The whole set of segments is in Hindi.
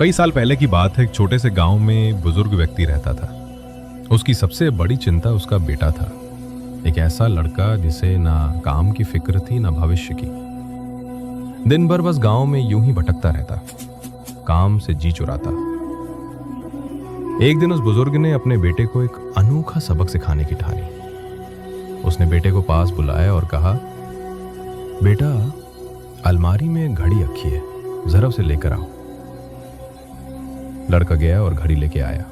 कई साल पहले की बात है। एक छोटे से गांव में बुजुर्ग व्यक्ति रहता था। उसकी सबसे बड़ी चिंता उसका बेटा था। एक ऐसा लड़का जिसे ना काम की फिक्र थी ना भविष्य की। दिन भर बस गांव में यूं ही भटकता रहता, काम से जी चुराता। एक दिन उस बुजुर्ग ने अपने बेटे को एक अनोखा सबक सिखाने की ठानी। उसने बेटे को पास बुलाया और कहा, बेटा, अलमारी में घड़ी रखी है, जरा उसे लेकर आओ। लड़का गया और घड़ी लेके आया।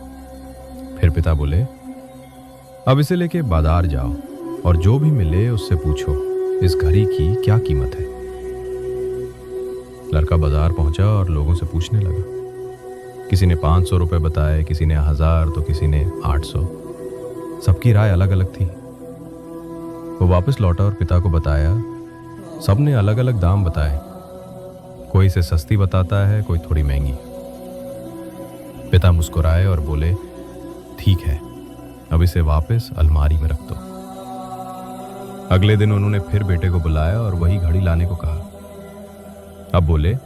फिर पिता बोले, अब इसे लेके बाजार जाओ और जो भी मिले उससे पूछो इस घड़ी की क्या कीमत है। लड़का बाजार पहुंचा और लोगों से पूछने लगा। किसी ने 500 रुपए बताए, किसी ने 1000, तो किसी ने 800। सबकी राय अलग अलग थी। वो वापस लौटा और पिता को बताया। सबने अलग अलग दाम बताए। कोई इसे सस्ती बताता है, कोई थोड़ी महंगी। पिता मुस्कुराए और बोले, ठीक है, अब इसे वापस अलमारी में रख दो। अगले दिन उन्होंने फिर बेटे को बुलाया और वही घड़ी लाने को कहा। अब बोले,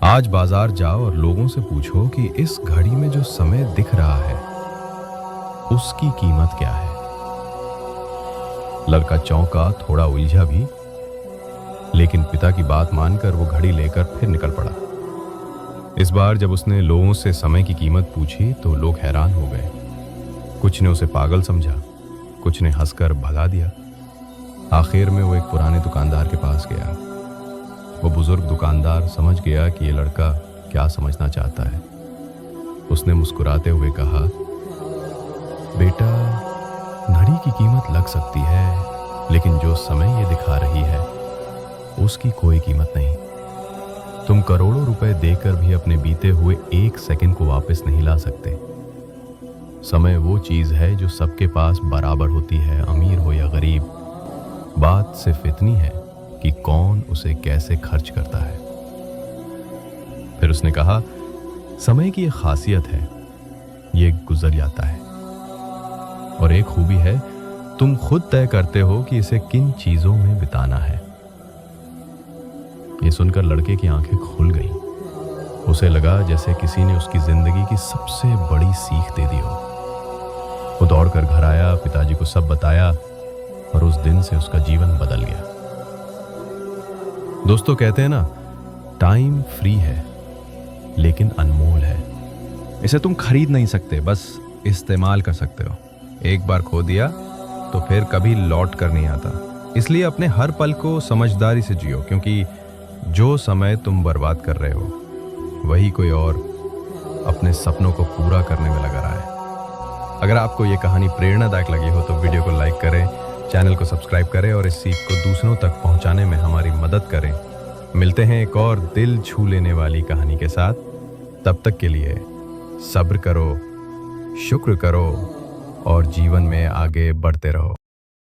आज बाजार जाओ और लोगों से पूछो कि इस घड़ी में जो समय दिख रहा है उसकी कीमत क्या है। लड़का चौंका, थोड़ा उलझा भी, लेकिन पिता की बात मानकर वो घड़ी लेकर फिर निकल पड़ा। इस बार जब उसने लोगों से समय की कीमत पूछी तो लोग हैरान हो गए। कुछ ने उसे पागल समझा, कुछ ने हंसकर भगा दिया। आखिर में वो एक पुराने दुकानदार के पास गया। वो बुजुर्ग दुकानदार समझ गया कि ये लड़का क्या समझना चाहता है। उसने मुस्कुराते हुए कहा, बेटा, घड़ी की कीमत लग सकती है, लेकिन जो समय ये दिखा रही है उसकी कोई कीमत नहीं। तुम करोड़ों रुपए देकर भी अपने बीते हुए एक सेकंड को वापस नहीं ला सकते। समय वो चीज है जो सबके पास बराबर होती है, अमीर हो या गरीब। बात सिर्फ इतनी है कि कौन उसे कैसे खर्च करता है। फिर उसने कहा, समय की एक खासियत है, ये गुजर जाता है, और एक खूबी है, तुम खुद तय करते हो कि इसे किन चीजों में बिताना है। ये सुनकर लड़के की आंखें खुल गईं। उसे लगा जैसे किसी ने उसकी जिंदगी की सबसे बड़ी सीख दे दी हो। वो दौड़कर घर आया, पिताजी को सब बताया, और उस दिन से उसका जीवन बदल गया। दोस्तों, कहते हैं ना, टाइम फ्री है लेकिन अनमोल है। इसे तुम खरीद नहीं सकते, बस इस्तेमाल कर सकते हो। एक बार खो दिया तो फिर कभी लौट कर नहीं आता। इसलिए अपने हर पल को समझदारी से जियो, क्योंकि जो समय तुम बर्बाद कर रहे हो वही कोई और अपने सपनों को पूरा करने में लगा रहा है। अगर आपको ये कहानी प्रेरणादायक लगी हो तो वीडियो को लाइक करें, चैनल को सब्सक्राइब करें और इस सीख को दूसरों तक पहुंचाने में हमारी मदद करें। मिलते हैं एक और दिल छू लेने वाली कहानी के साथ। तब तक के लिए सब्र करो, शुक्र करो और जीवन में आगे बढ़ते रहो।